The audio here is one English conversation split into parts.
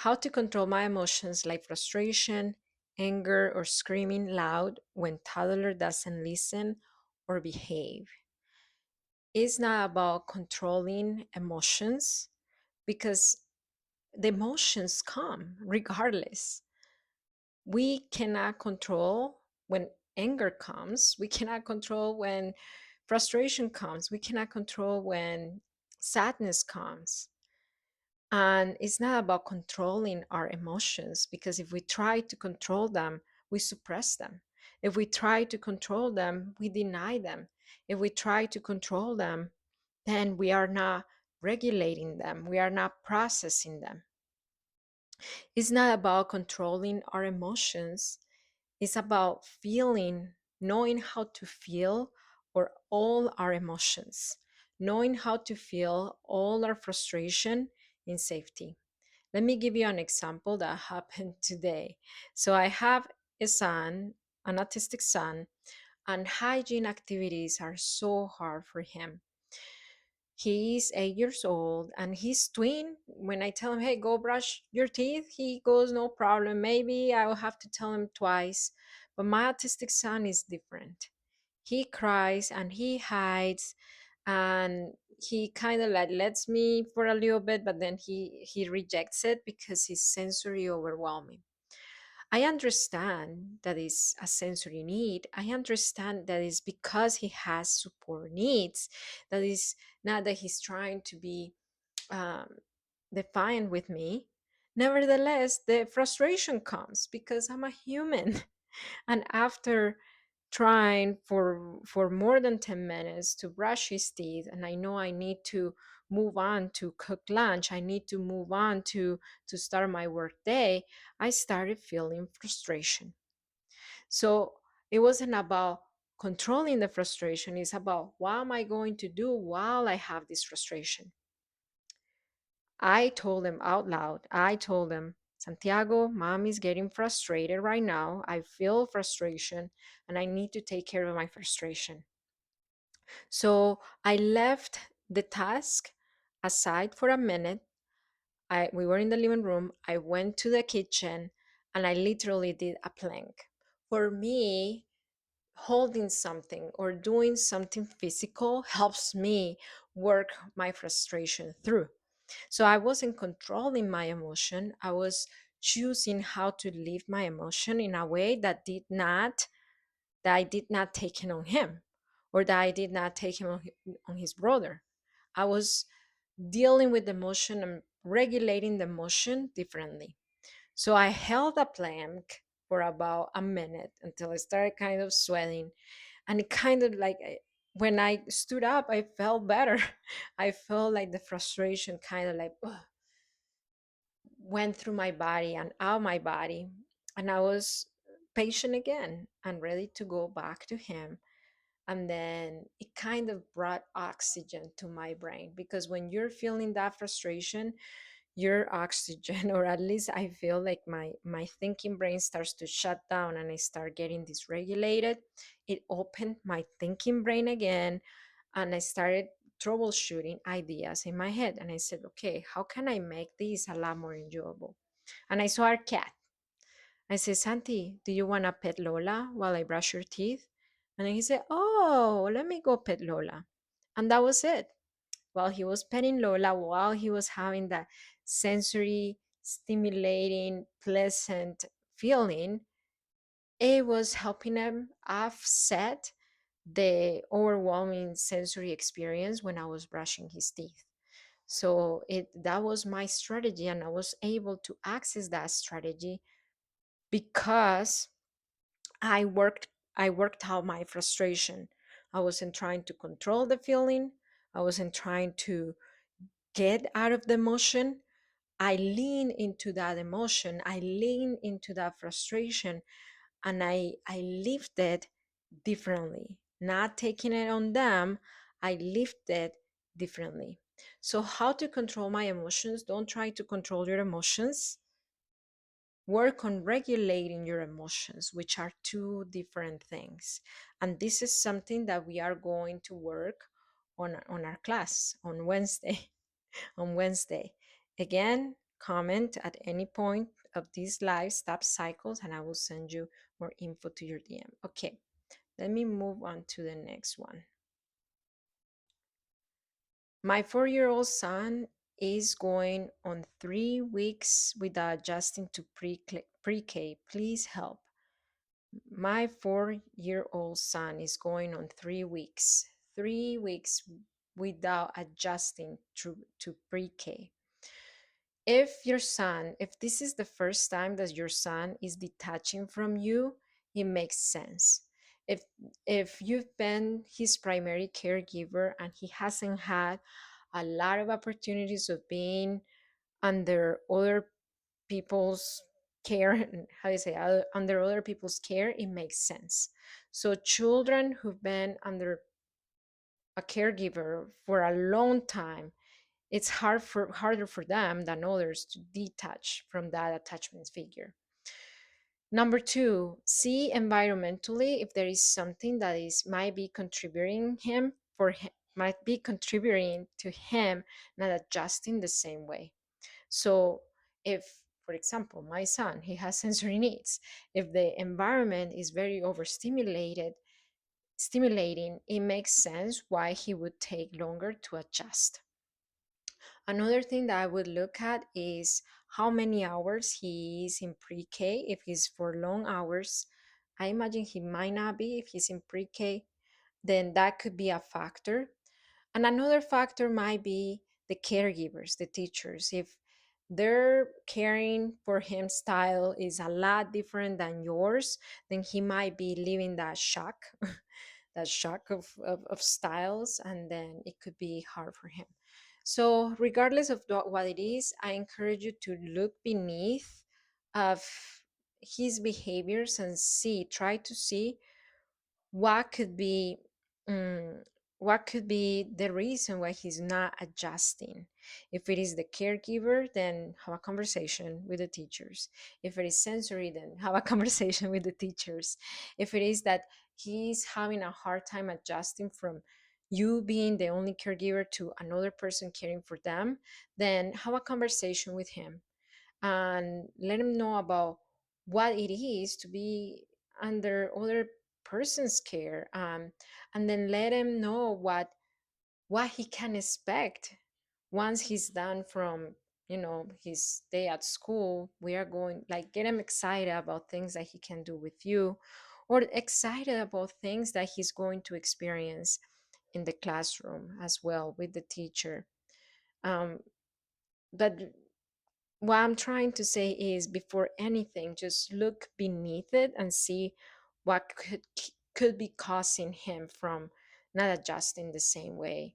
How to control my emotions like frustration, anger, or screaming loud when toddler doesn't listen or behave. It's not about controlling emotions because the emotions come regardless. We cannot control when anger comes. We cannot control when frustration comes. We cannot control when sadness comes. And it's not about controlling our emotions because if we try to control them, we suppress them. If we try to control them, we deny them. If we try to control them, then we are not regulating them, we are not processing them. It's not about controlling our emotions, it's about feeling, knowing how to feel or all our emotions, knowing how to feel all our frustration in safety. Let me give you an example that happened today. So I have a son, an autistic son, and hygiene activities are so hard for him. He's 8 years old and he's twin. When I tell him, hey, go brush your teeth, he goes, no problem. Maybe I will have to tell him twice. But my autistic son is different. He cries and he hides and he kind of like lets me for a little bit, but then he rejects it because he's sensory overwhelming. I understand that is a sensory need. I understand that is because he has support needs. That is not that he's trying to be um, defiant with me. Nevertheless, the frustration comes because I'm a human. And after trying for more than 10 minutes to brush his teeth, and I know I need to move on to cook lunch, I need to move on to start my work day, I started feeling frustration. So it wasn't about controlling the frustration, it's about what am I going to do while I have this frustration. I told them out loud, I told them, Santiago, mom is getting frustrated right now. I feel frustration and I need to take care of my frustration. So I left the task aside for a minute. We were in the living room. I went to the kitchen and I literally did a plank. For me, holding something or doing something physical helps me work my frustration through. So I wasn't controlling my emotion. I was choosing how to live my emotion in a way that I did not take it on him or that I did not take him on his brother. I was dealing with the emotion and regulating the emotion differently. So I held a plank for about a minute until I started kind of sweating. And it kind of like when I stood up, I felt better. I felt like the frustration kind of like went through my body and out my body. And I was patient again and ready to go back to him. And then it kind of brought oxygen to my brain because when you're feeling that frustration, your oxygen, or at least I feel like my thinking brain starts to shut down and I start getting dysregulated. It opened my thinking brain again and I started troubleshooting ideas in my head. And I said, okay, how can I make this a lot more enjoyable? And I saw our cat. I said, Santi, do you want to pet Lola while I brush your teeth? And then he said, oh, let me go pet Lola. And that was it. While he was petting Lola, while he was having that sensory, stimulating, pleasant feeling, it was helping him offset the overwhelming sensory experience when I was brushing his teeth. So it that was my strategy, and I was able to access that strategy because I worked I worked out my frustration. I wasn't trying to control the feeling. I wasn't trying to get out of the emotion. I lean into that emotion. I lean into that frustration and I lived it differently. Not taking it on them, I lived it differently. So how to control my emotions? Don't try to control your emotions. Work on regulating your emotions, which are two different things. And this is something that we are going to work on our class on Wednesday. On Wednesday. Again, comment at any point of this live stop cycles and I will send you more info to your DM. Okay, let me move on to the next one. My 4-year-old son is going on 3 weeks without adjusting to pre-K. Please help. My 4-year-old son is going on 3 weeks without adjusting to pre-K. If this is the first time that your son is detaching from you, it makes sense. If if you've been his primary caregiver and he hasn't had a lot of opportunities of being under other people's care, how do you say, under other people's care, it makes sense. So children who've been under a caregiver for a long time, it's harder for them than others to detach from that attachment figure. Number two, see environmentally if there is something that is might be contributing him for him, might be contributing to him not adjusting the same way. So if, for example, my son, he has sensory needs, if the environment is very stimulating, it makes sense why he would take longer to adjust. Another thing that I would look at is how many hours he is in pre-K. If he's for long hours, I imagine he might not be. If he's in pre-K, then that could be a factor. And another factor might be the caregivers, the teachers. If their caring for him style is a lot different than yours, then he might be living that shock, that shock of styles, and then it could be hard for him. So regardless of what it is, I encourage you to look beneath of his behaviors and try to see what could be um, what could be the reason why he's not adjusting. If it is the caregiver, then have a conversation with the teachers. If it is sensory, then have a conversation with the teachers. If it is that he's having a hard time adjusting from you being the only caregiver to another person caring for them, then have a conversation with him and let him know about what it is to be under other person's care, and then let him know what he can expect once he's done from his day at school. We are going, like, get him excited about things that he can do with you, or excited about things that he's going to experience in the classroom as well with the teacher. Um, but what I'm trying to say is, before anything, just look beneath it and see what could be causing him from not adjusting the same way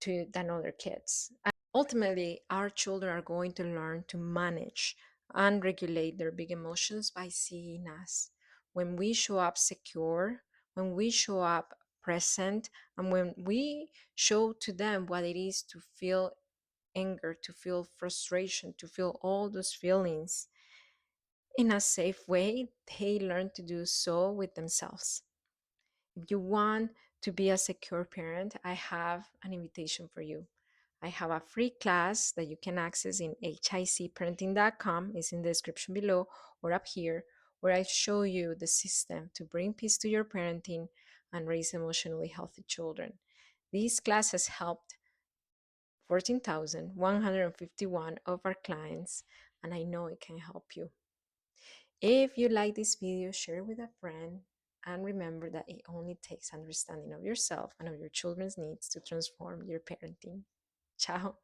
than other kids. And ultimately, our children are going to learn to manage and regulate their big emotions by seeing us. When we show up secure, when we show up present, and when we show to them what it is to feel anger, to feel frustration, to feel all those feelings in a safe way, they learn to do so with themselves. If you want to be a secure parent, I have an invitation for you. I have a free class that you can access in hicparenting.com. It's in the description below or up here, where I show you the system to bring peace to your parenting and raise emotionally healthy children. This class has helped 14,151 of our clients, and I know it can help you. If you like this video, share it with a friend, and remember that it only takes understanding of yourself and of your children's needs to transform your parenting. Ciao.